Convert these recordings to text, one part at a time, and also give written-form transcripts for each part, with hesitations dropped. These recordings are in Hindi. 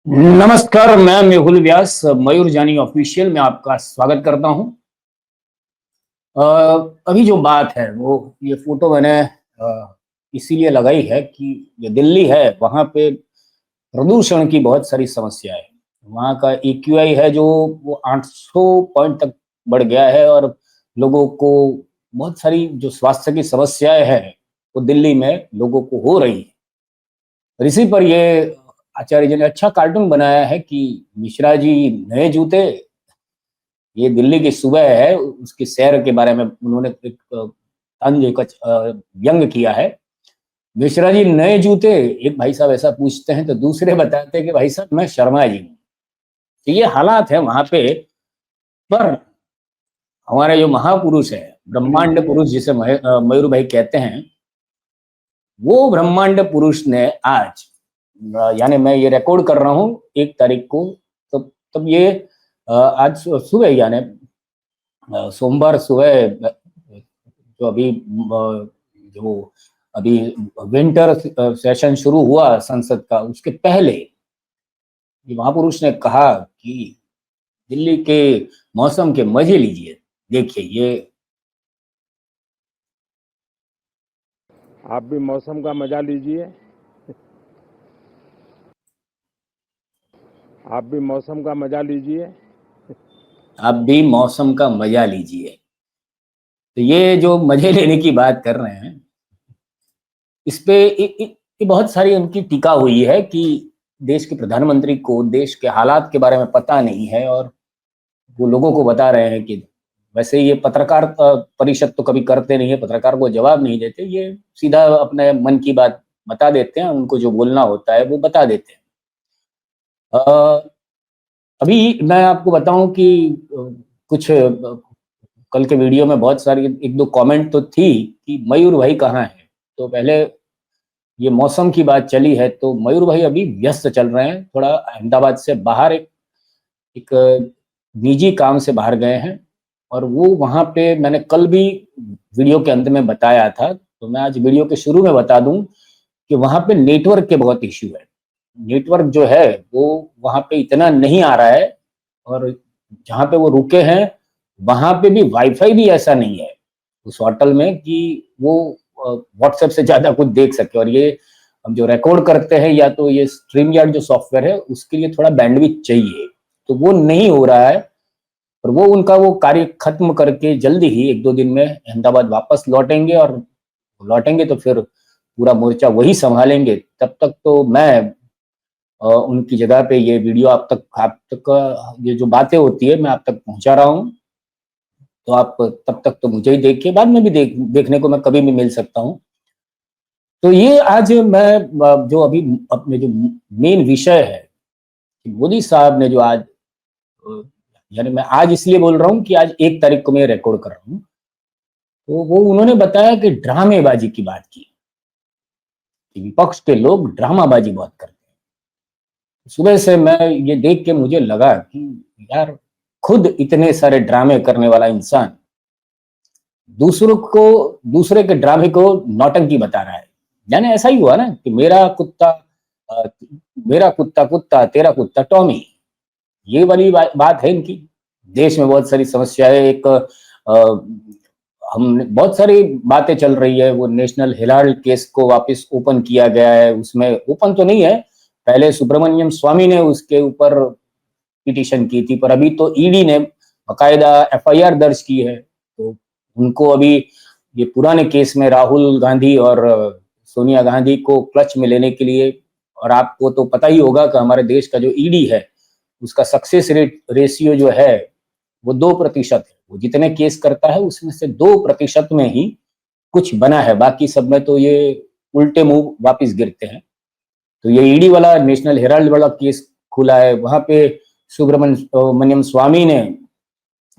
नमस्कार, मैं मेहुल व्यास मयूर जानी ऑफिशियल में आपका स्वागत करता हूं। अ, अभी जो बात है वो ये फोटो मैंने इसीलिए लगाई है कि जो दिल्ली है वहां पे प्रदूषण की बहुत सारी समस्या है। वहाँ का एक्यूआई है जो वो 800 पॉइंट तक बढ़ गया है और लोगों को बहुत सारी जो स्वास्थ्य की समस्याएं हैं वो दिल्ली में लोगों को हो रही है। और इसी पर ये आचार्य जी ने अच्छा कार्टून बनाया है कि मिश्रा जी नए जूते, ये दिल्ली की सुबह है उसकी सैर के बारे में उन्होंने एक तंज एक व्यंग किया है। मिश्रा जी नए जूते, एक भाई साहब ऐसा पूछते हैं तो दूसरे बताते हैं कि भाई साहब मैं शर्मा जी हूँ। तो ये हालात है वहां पे। पर हमारे जो महापुरुष है, ब्रह्मांड पुरुष जिसे मयूर भाई कहते हैं, वो ब्रह्मांड पुरुष ने आज, यानी मैं ये रिकॉर्ड कर रहा हूँ 1 तारीख को, तब ये आज सुबह यानी सोमवार सुबह जो अभी जो अभी विंटर सेशन शुरू हुआ संसद का, उसके पहले ये महापुरुष ने कहा कि दिल्ली के मौसम के मजे लीजिए। देखिए ये आप भी मौसम का मजा लीजिए। आप भी मौसम का मजा लीजिए। आप भी मौसम का मजा लीजिए। तो ये जो मजे लेने की बात कर रहे हैं, इस पे ये बहुत सारी उनकी टीका हुई है कि देश के प्रधानमंत्री को देश के हालात के बारे में पता नहीं है और वो लोगों को बता रहे हैं कि वैसे ये पत्रकार परिषद तो कभी करते नहीं है, पत्रकार को जवाब नहीं देते, ये सीधा अपने मन की बात बता देते हैं, उनको जो बोलना होता है वो बता देते हैं। अभी मैं आपको बताऊं कि कुछ कल के वीडियो में बहुत सारी 1-2 कमेंट तो थी कि मयूर भाई कहाँ है। तो पहले ये मौसम की बात चली है तो मयूर भाई अभी व्यस्त चल रहे हैं, थोड़ा अहमदाबाद से बाहर एक निजी काम से बाहर गए हैं। और वो वहां पे मैंने कल भी वीडियो के अंत में बताया था, तो मैं आज वीडियो के शुरू में बता दूं कि वहां पे नेटवर्क के बहुत इश्यू है। नेटवर्क जो है वो वहां पे इतना नहीं आ रहा है और जहाँ पे वो रुके हैं वहां पे भी वाईफाई भी ऐसा नहीं है उस होटल में कि वो व्हाट्सएप से ज्यादा कुछ देख सके। और ये हम जो रिकॉर्ड करते हैं या तो ये स्ट्रीम यार्ड जो सॉफ्टवेयर है उसके लिए थोड़ा बैंडविड्थ चाहिए, तो वो नहीं हो रहा है। और वो उनका वो कार्य खत्म करके जल्दी ही 1-2 दिन में अहमदाबाद वापस लौटेंगे और लौटेंगे तो फिर पूरा मोर्चा वही संभालेंगे। तब तक तो मैं उनकी जगह पे ये वीडियो आप तक ये जो बातें होती है मैं आप तक पहुंचा रहा हूँ। तो आप तब तक तो मुझे ही देखिए, बाद में भी देखने को मैं कभी भी मिल सकता हूँ। तो ये आज मैं जो अभी अपने जो मेन विषय है कि मोदी साहब ने जो आज यानी मैं आज इसलिए बोल रहा हूँ कि आज 1 तारीख को मैं रिकॉर्ड कर रहा हूँ, तो वो उन्होंने बताया कि ड्रामेबाजी की बात की कि विपक्ष के लोग ड्रामाबाजी बहुत करते हैं। सुबह से मैं ये देख के मुझे लगा कि यार, खुद इतने सारे ड्रामे करने वाला इंसान दूसरे के ड्रामे को नौटंकी बता रहा है। यानी ऐसा ही हुआ ना कि अ, मेरा कुत्ता कुत्ता तेरा कुत्ता टॉमी, ये वाली बात है इनकी। देश में बहुत सारी समस्याएं, एक हम बहुत सारी बातें चल रही है। वो नेशनल हेराल्ड केस को वापस ओपन किया गया है, उसमें ओपन तो नहीं है, पहले सुब्रमण्यम स्वामी ने उसके ऊपर पिटीशन की थी, पर अभी तो ईडी ने बाकायदा एफआईआर दर्ज की है। तो उनको अभी ये पुराने केस में राहुल गांधी और सोनिया गांधी को क्लच में लेने के लिए, और आपको तो पता ही होगा कि हमारे देश का जो ईडी है उसका सक्सेस रेशियो जो है वो 2% है। वो जितने केस करता है उसमें से 2% में ही कुछ बना है, बाकी सब में तो ये उल्टे मुंह वापिस गिरते हैं। तो ये ईडी वाला नेशनल हेराल्ड वाला केस खुला है, वहां पे सुब्रमण्यम स्वामी ने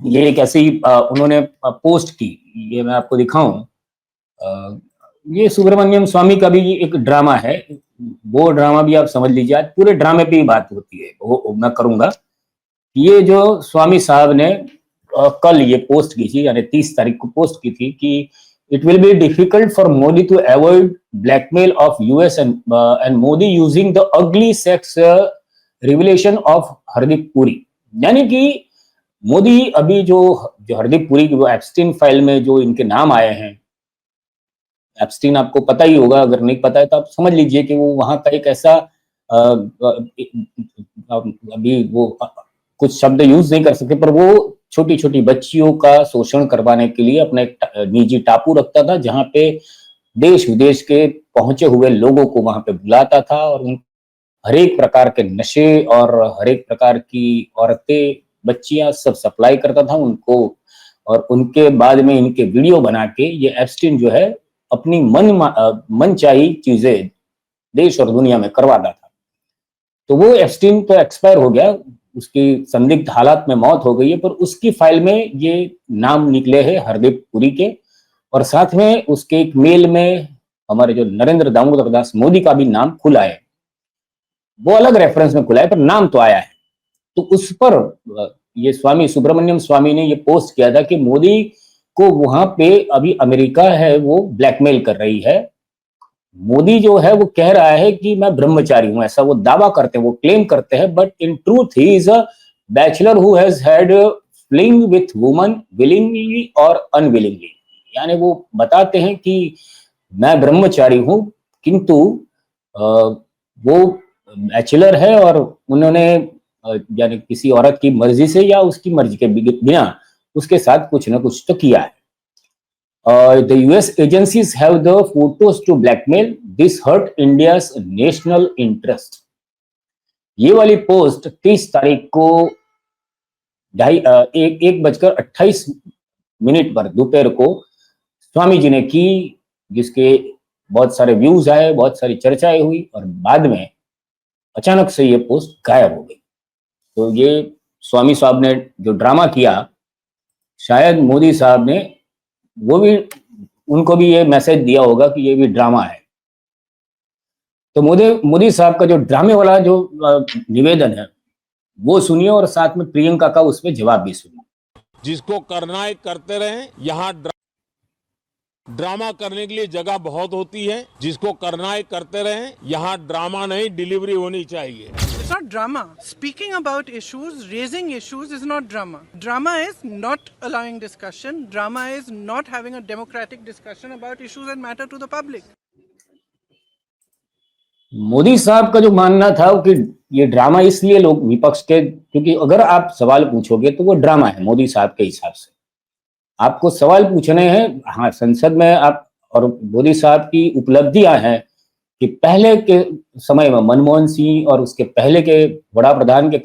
ये एक ऐसी उन्होंने पोस्ट की, ये मैं आपको दिखाऊं। ये सुब्रमण्यम स्वामी का भी एक ड्रामा है, वो ड्रामा भी आप समझ लीजिए। आज पूरे ड्रामे पे ही बात होती है, वो मैं करूंगा। ये जो स्वामी साहब ने कल ये पोस्ट की थी, यानी 30 तारीख को पोस्ट की थी कि it will be difficult for Modi to avoid blackmail of US and Modi using the ugly sex revelation of Hardeep Puri, यानी कि मोदी अभी जो जो हरदीप पुरी की वो एप्स्टीन फाइल में जो इनके नाम आए हैं, एप्स्टीन आपको पता ही होगा, अगर नहीं पता है तो आप समझ लीजिए कि वो वहां का एक ऐसा अभी वो कुछ शब्द यूज नहीं कर सकते, पर वो छोटी छोटी बच्चियों का शोषण करवाने के लिए अपना एक निजी टापू रखता था, जहां पे देश विदेश के पहुंचे हुए लोगों को वहां पे बुलाता था और उन हर एक प्रकार के नशे और हर एक प्रकार की औरतें, बच्चियां सब सप्लाई करता था उनको, और उनके बाद में इनके वीडियो बना के ये एप्स्टीन जो है अपनी मनचाही चीजें देश और दुनिया में करवाता था। तो वो एप्स्टीन तो एक्सपायर हो गया, उसकी संदिग्ध हालात में मौत हो गई है, पर उसकी फाइल में ये नाम निकले हैं हरदीप पुरी के, और साथ में उसके एक मेल में हमारे जो नरेंद्र दामोदर दास मोदी का भी नाम खुला है। वो अलग रेफरेंस में खुला है पर नाम तो आया है। तो उस पर ये स्वामी सुब्रमण्यम स्वामी ने ये पोस्ट किया था कि मोदी को वहां पे अभी अमेरिका है वो ब्लैकमेल कर रही है। मोदी जो है वो कह रहा है कि मैं ब्रह्मचारी हूं, ऐसा वो दावा करते हैं, वो क्लेम करते हैं, but in truth he is a bachelor who has had fling with woman willingly और अनविलिंगली। यानी वो बताते हैं कि मैं ब्रह्मचारी हूं, किंतु वो बैचलर है और उन्होंने यानी किसी औरत की मर्जी से या उसकी मर्जी के बिना उसके साथ कुछ ना कुछ तो किया है। The US agencies have the photos to blackmail. This hurt India's national interest. ये वाली पोस्ट 30 तारीख को एक बजकर 28 मिनट पर दोपहर को स्वामी जी ने की, जिसके बहुत सारे व्यूज आए, बहुत सारी चर्चाएं हुई, और बाद में अचानक से ये पोस्ट गायब हो गई। तो ये स्वामी साहब ने जो ड्रामा किया, शायद मोदी साहब ने वो भी उनको भी ये मैसेज दिया होगा कि ये भी ड्रामा है। तो मोदी साहब का जो ड्रामे वाला जो निवेदन है वो सुनिए, और साथ में प्रियंका का उसमें जवाब भी सुनिए। जिसको करना है करते रहें, यहाँ ड्रामा करने के लिए जगह बहुत होती है। जिसको करना है करते रहें, यहाँ ड्रामा नहीं डिलीवरी होनी चाहिए। It's not drama. Speaking about issues, raising issues is not drama. Drama is not allowing discussion. Drama is not having a democratic discussion about issues that matter to the public. Modi साहब का जो मानना था कि ये ड्रामा इसलिए लोग विपक्ष के, क्योंकि अगर आप सवाल पूछोगे तो वो ड्रामा है मोदी साहब के हिसाब से। आपको सवाल पूछने हैं, हाँ संसद में आप, और मोदी साहब की उपलब्धियां हैं कि पहले के समय में मनमोहन सिंह और उसके पहले के बड़ा प्रधान के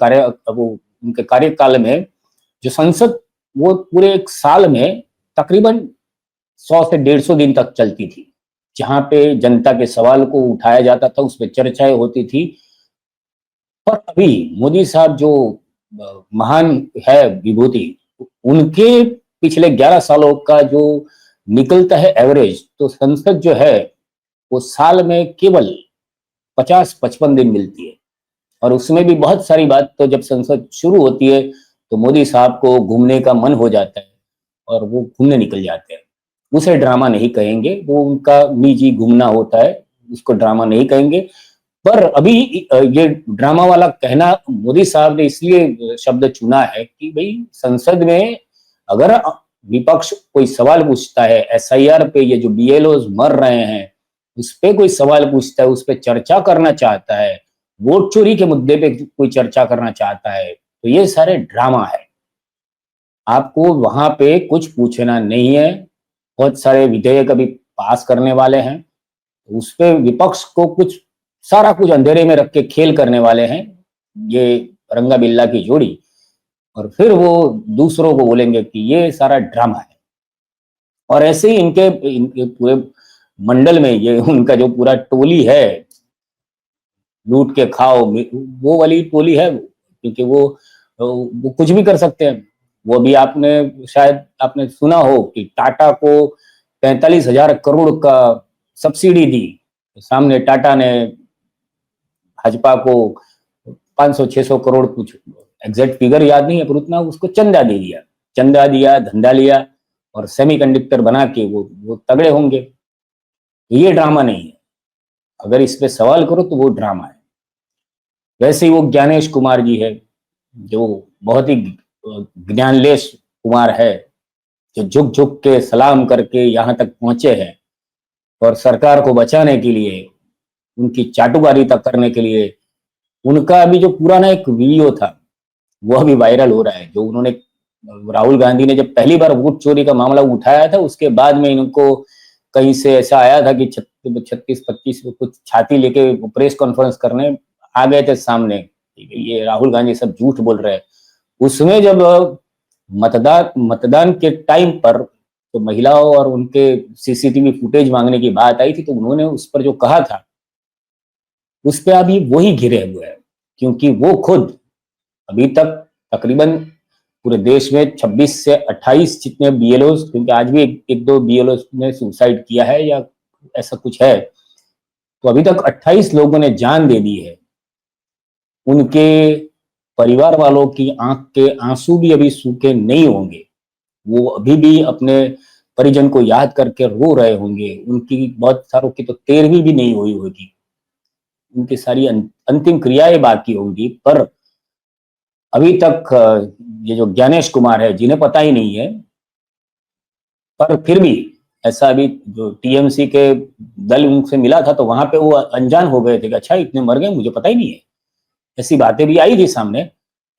उनके कार्यकाल में जो संसद वो पूरे एक साल में तकरीबन 100 से 150 दिन तक चलती थी, जहां पे जनता के सवाल को उठाया जाता था, उस पर चर्चाएं होती थी। पर अभी मोदी साहब जो महान है विभूति, उनके पिछले 11 सालों का जो निकलता है एवरेज, तो संसद जो है वो साल में केवल 50-55 दिन मिलती है, और उसमें भी बहुत सारी बात तो जब संसद शुरू होती है तो मोदी साहब को घूमने का मन हो जाता है और वो घूमने निकल जाते हैं। उसे ड्रामा नहीं कहेंगे, वो उनका निजी घूमना होता है, उसको ड्रामा नहीं कहेंगे। पर अभी ये ड्रामा वाला कहना मोदी साहब ने इसलिए शब्द चुना है कि भाई संसद में अगर विपक्ष कोई सवाल पूछता है, एसआईआर पे ये जो बीएलओज मर रहे हैं उस पे कोई सवाल पूछता है, उस पे चर्चा करना चाहता है, वोट चोरी के मुद्दे पे कोई चर्चा करना चाहता है, तो ये सारे ड्रामा है। आपको वहां पे कुछ पूछना नहीं है। बहुत सारे विधेयक अभी पास करने वाले हैं, उस पे विपक्ष को कुछ सारा कुछ अंधेरे में रख के खेल करने वाले हैं ये रंगा बिल्ला की जोड़ी, और फिर वो दूसरों को बोलेंगे कि ये सारा ड्रामा है। और ऐसे ही इनके पूरे मंडल में ये उनका जो पूरा टोली है, लूट के खाओ, वो वाली टोली है, क्योंकि वो कुछ भी कर सकते हैं। वो भी शायद आपने सुना हो कि टाटा को 45,000 करोड़ का सब्सिडी दी, सामने टाटा ने भाजपा को 500-600 करोड़, कुछ एग्जैक्ट फिगर याद नहीं है, पर उतना उसको चंदा दिया, धंधा लिया, और सेमीकंडक्टर बना के वो तगड़े होंगे। ये ड्रामा नहीं है। अगर इस पे सवाल करो तो वो ड्रामा है। वैसे ही वो ज्ञानेश कुमार जी है, जो बहुत ही ज्ञानलेस कुमार है, जो झुक झुक के सलाम करके यहाँ तक पहुंचे हैं और सरकार को बचाने के लिए, उनकी चाटुकारी तक करने के लिए, उनका अभी जो पुराना एक वीडियो था वो अभी वायरल हो रहा है, जो उन्होंने राहुल गांधी ने जब पहली बार वोट चोरी का मामला उठाया था, उसके बाद में इनको कहीं से ऐसा आया था कि 36-25 कुछ छाती लेके प्रेस कॉन्फ्रेंस करने आ गए थे सामने, ये राहुल गांधी सब झूठ बोल रहे हैं। उसमें जब मतदान के टाइम पर तो महिलाओं और उनके सीसीटीवी फुटेज मांगने की बात आई थी, तो उन्होंने उस पर जो कहा था उस पर अभी वही घिरे हुए हैं, क्योंकि वो खुद अभी तक तकरीबन पूरे देश में 26 से 28 जितने बीएलओ, क्योंकि आज भी एक दो बीएलओ ने सुसाइड किया है या ऐसा कुछ है, तो अभी तक 28 लोगों ने जान दे दी है। उनके परिवार वालों की आंख के आंसू भी अभी सूखे नहीं होंगे, वो अभी भी अपने परिजन को याद करके रो रहे होंगे, उनकी बहुत सारों की तो 13वीं भी नहीं हुई होगी, उनकी सारी अंतिम क्रियाएं बाकी होंगी, पर अभी तक ये जो ज्ञानेश कुमार है, जिन्हें पता ही नहीं है, पर फिर भी ऐसा अभी जो टीएमसी के दल उनसे मिला था तो वहां पे वो अनजान हो गए थे कि अच्छा इतने मर गए, मुझे पता ही नहीं है, ऐसी बातें भी आई थी सामने।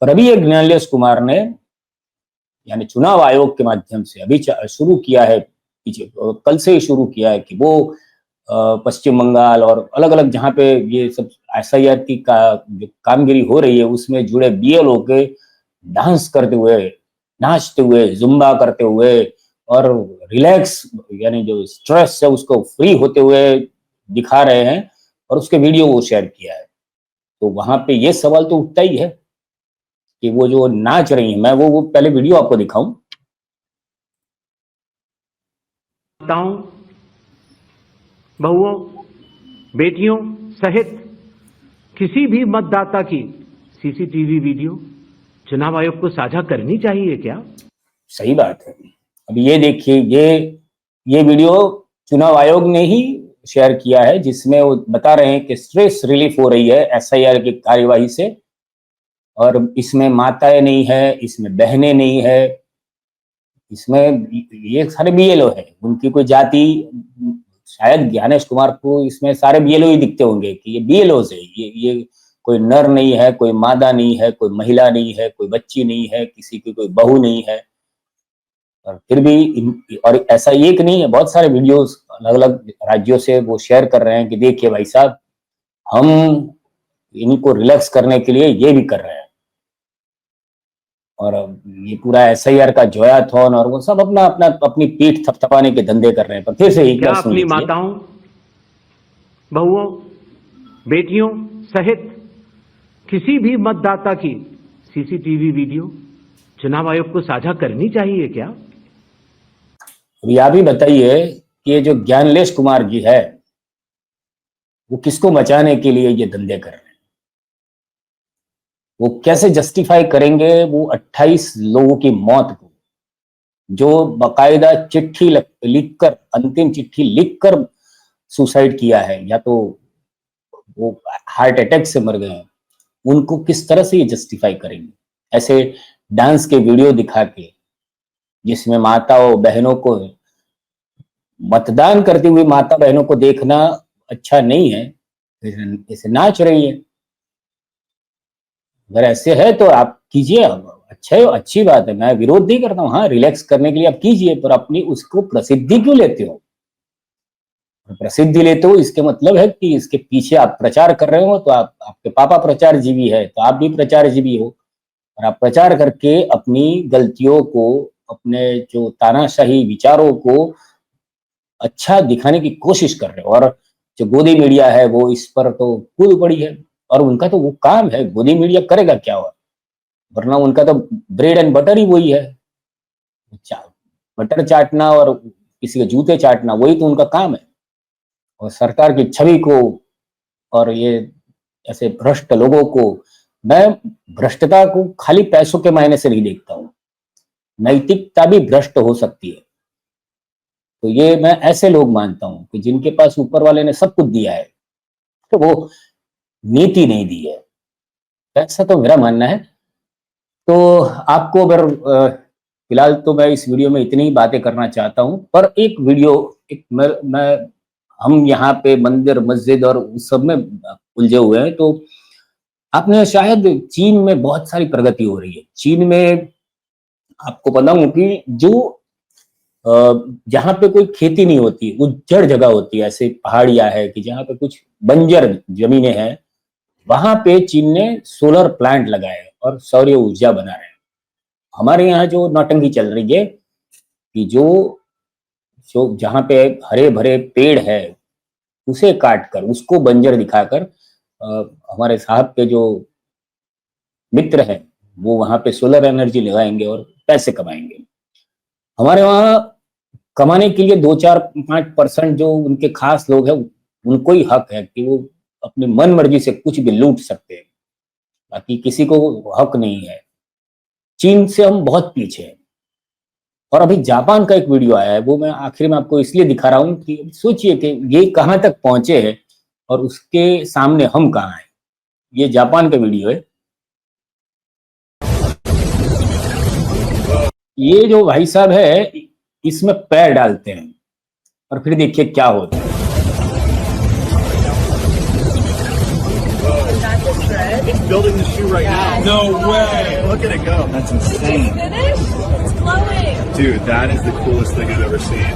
पर अभी ये ज्ञानेश कुमार ने यानी चुनाव आयोग के माध्यम से अभी शुरू किया है, पीछे कल से ही शुरू किया है कि वो पश्चिम बंगाल और अलग अलग जहां पे ये सब एसआईआर की जो कामगिरी हो रही है उसमें जुड़े बीएलओ के डांस करते हुए, नाचते हुए, जुम्बा करते हुए और रिलैक्स यानी जो स्ट्रेस है उसको फ्री होते हुए दिखा रहे हैं, और उसके वीडियो वो शेयर किया है। तो वहां पे ये सवाल तो उठता ही है कि वो जो नाच रही है, मैं वो पहले वीडियो आपको दिखाऊं। बहुओं, बेटियों सहित किसी भी मतदाता की सीसीटीवी वीडियो चुनाव आयोग को साझा करनी चाहिए क्या? सही बात है। अब ये देखिए, ये वीडियो चुनाव आयोग ने ही शेयर किया है, जिसमें वो बता रहे हैं कि स्ट्रेस रिलीफ हो रही है एसआईआर की कार्यवाही से, और इसमें माताएं नहीं है, इसमें बहनें नहीं है, इसमें ये सारे बीएलओ है, उनकी कोई जाति, शायद ज्ञानेश कुमार को इसमें सारे बीएलओ ही दिखते होंगे कि ये बीएलओ है, ये कोई नर नहीं है, कोई मादा नहीं है, कोई महिला नहीं है, कोई बच्ची नहीं है, किसी की कोई बहू नहीं है। और फिर भी, और ऐसा एक नहीं है, बहुत सारे वीडियोस अलग अलग राज्यों से वो शेयर कर रहे हैं कि देखिए भाई साहब, हम इनको रिलैक्स करने के लिए ये भी कर रहे हैं। और ये पूरा एसआईआर का जोयाथॉन और वो सब अपना अपना अपनी पीठ थपथपाने के धंधे कर रहे हैं। पर फिर से एक क्या बार सुन अपनी लीजिए। माताओं, बहुओं, बेटियों सहित किसी भी मतदाता की सीसीटीवी वीडियो चुनाव आयोग को साझा करनी चाहिए क्या? अभी आप ही बताइए कि ये जो ज्ञानलेश कुमार जी है वो किसको बचाने के लिए ये धंधे कर रहे हैं? वो कैसे जस्टिफाई करेंगे वो 28 लोगों की मौत को, जो बकायदा चिट्ठी लिखकर, अंतिम चिट्ठी लिखकर सुसाइड किया है, या तो वो हार्ट अटैक से मर गए हैं, उनको किस तरह से ये जस्टिफाई करेंगे? ऐसे डांस के वीडियो दिखा के, जिसमें माताओं बहनों को, मतदान करती हुई माता बहनों को देखना अच्छा नहीं है, इसे नाच रही है। अगर ऐसे है तो आप कीजिए, अच्छा है, अच्छी बात है, मैं विरोध नहीं करता हूँ, हाँ रिलैक्स करने के लिए आप कीजिए, पर अपनी उसको प्रसिद्धि क्यों लेते हो? प्रसिद्धि लेते हो इसके मतलब है कि इसके पीछे आप प्रचार कर रहे हो, तो आपके पापा प्रचारजीवी है तो आप भी प्रचारजीवी हो, और आप प्रचार करके अपनी गलतियों को, अपने जो तानाशाही विचारों को अच्छा दिखाने की कोशिश कर रहे हो। और जो गोदी मीडिया है वो इस पर तो कूद पड़ी है, और उनका तो वो काम है, गोदी मीडिया करेगा क्या और, वरना उनका तो ब्रेड एंड बटर ही वही है, बटर चाटना और किसी के जूते चाटना, वही तो उनका काम है। और सरकार की छवि को और ये ऐसे भ्रष्ट लोगों को, मैं भ्रष्टता को खाली पैसों के मायने से नहीं देखता हूँ, नैतिकता भी भ्रष्ट हो सकती है। तो ये मैं ऐसे लोग मानता हूं कि जिनके पास ऊपर वाले ने सब कुछ दिया है, तो वो नीति नहीं दी है, ऐसा तो मेरा मानना है। तो आपको अगर फिलहाल तो मैं इस वीडियो में इतनी ही बातें करना चाहता हूं, पर एक वीडियो एक मैं हम यहाँ पे मंदिर मस्जिद और उस सब में उलझे हुए हैं। तो आपने शायद चीन में बहुत सारी प्रगति हो रही है। चीन में आपको बताऊं कि जो जहाँ पे कोई खेती नहीं होती, उज्जड़ जगह होती है, ऐसे पहाड़ियां है कि जहाँ पे कुछ बंजर जमीनें हैं, वहां पे चीन ने सोलर प्लांट लगाए और सौर ऊर्जा बना रहे हैं। हमारे यहाँ जो नौटंकी चल रही है कि जो जो जहाँ पे हरे भरे पेड़ है उसे काट कर उसको बंजर दिखाकर हमारे साहब के जो मित्र हैं वो वहां पे सोलर एनर्जी लगाएंगे और पैसे कमाएंगे। हमारे वहाँ कमाने के लिए 2-4-5% जो उनके खास लोग हैं उनको ही हक है कि वो अपनी मन मर्जी से कुछ भी लूट सकते हैं, बाकी किसी को हक नहीं है। चीन से हम बहुत पीछे हैं। और अभी जापान का एक वीडियो आया है, वो मैं आखिर में आपको इसलिए दिखा रहा हूं कि सोचिए कि ये कहां तक पहुंचे हैं और उसके सामने हम कहां हैं। ये जापान का वीडियो है। ये जो भाई साहब है इसमें पैर डालते हैं और फिर देखिए क्या होता है। It's building the shoe right now. No way! Look at it go. That's insane. Finished? It's glowing. Dude, that is the coolest thing I've ever seen.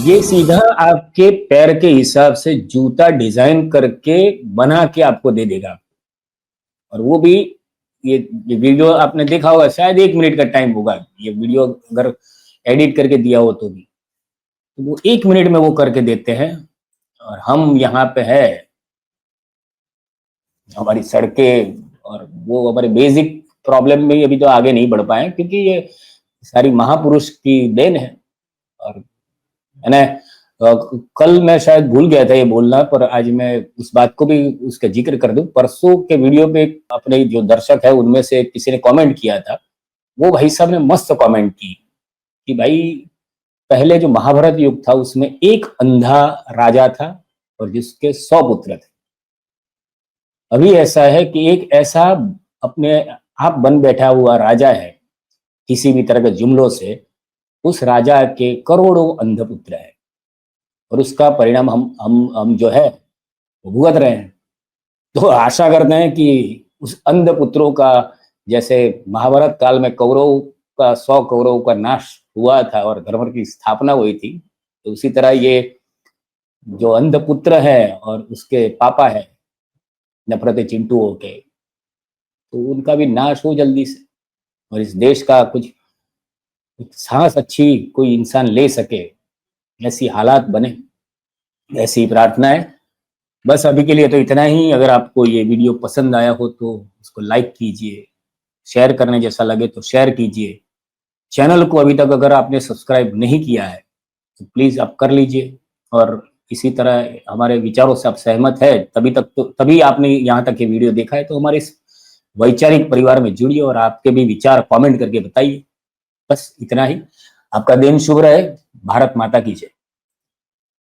ये सीधा आपके पैर के हिसाब से जूता डिजाइन करके बना के आपको दे देगा। और वो भी ये वीडियो आपने देखा होगा, शायद 1 मिनट का टाइम होगा। ये वीडियो अगर एडिट करके दिया हो तो भी, तो वो 1 मिनट में वो करके देते हैं। और हम यहाँ पे है, हमारी सड़कें और वो हमारे बेसिक प्रॉब्लम में अभी तो आगे नहीं बढ़ पाए, क्योंकि ये सारी महापुरुष की देन है। और मैंने कल मैं शायद भूल गया था ये बोलना, पर आज मैं उस बात को भी उसका जिक्र कर दूं। परसों के वीडियो पे अपने जो दर्शक है उनमें से किसी ने कमेंट किया था, वो भाई साहब ने मस्त कमेंट की कि भाई पहले जो महाभारत युग था उसमें एक अंधा राजा था और जिसके 100 पुत्र थे। अभी ऐसा है कि एक ऐसा अपने आप बन बैठा हुआ राजा है, किसी भी तरह के जुमलों से उस राजा के करोड़ों अंध पुत्र है और उसका परिणाम हम जो है वो भुगत रहे हैं। तो आशा करते हैं कि उस अंध पुत्रों का, जैसे महाभारत काल में कौरव का 100 कौरवों का नाश हुआ था और धर्म की स्थापना हुई थी, तो उसी तरह ये जो अंध पुत्र है और उसके पापा है नफरत चिंटुओं के, तो उनका भी नाश हो जल्दी से और इस देश का कुछ सांस अच्छी कोई इंसान ले सके, ऐसी हालात बने, ऐसी प्रार्थना है। बस अभी के लिए तो इतना ही। अगर आपको ये वीडियो पसंद आया हो तो उसको लाइक कीजिए, शेयर करने जैसा लगे तो शेयर कीजिए। चैनल को अभी तक अगर आपने सब्सक्राइब नहीं किया है तो प्लीज आप कर लीजिए। और इसी तरह हमारे विचारों से आप सहमत है तभी आपने यहाँ तक ये वीडियो देखा है, तो हमारे इस वैचारिक परिवार में जुड़िए और आपके भी विचार कमेंट करके बताइए। बस इतना ही। आपका दिन शुभ रहे। भारत माता की जय।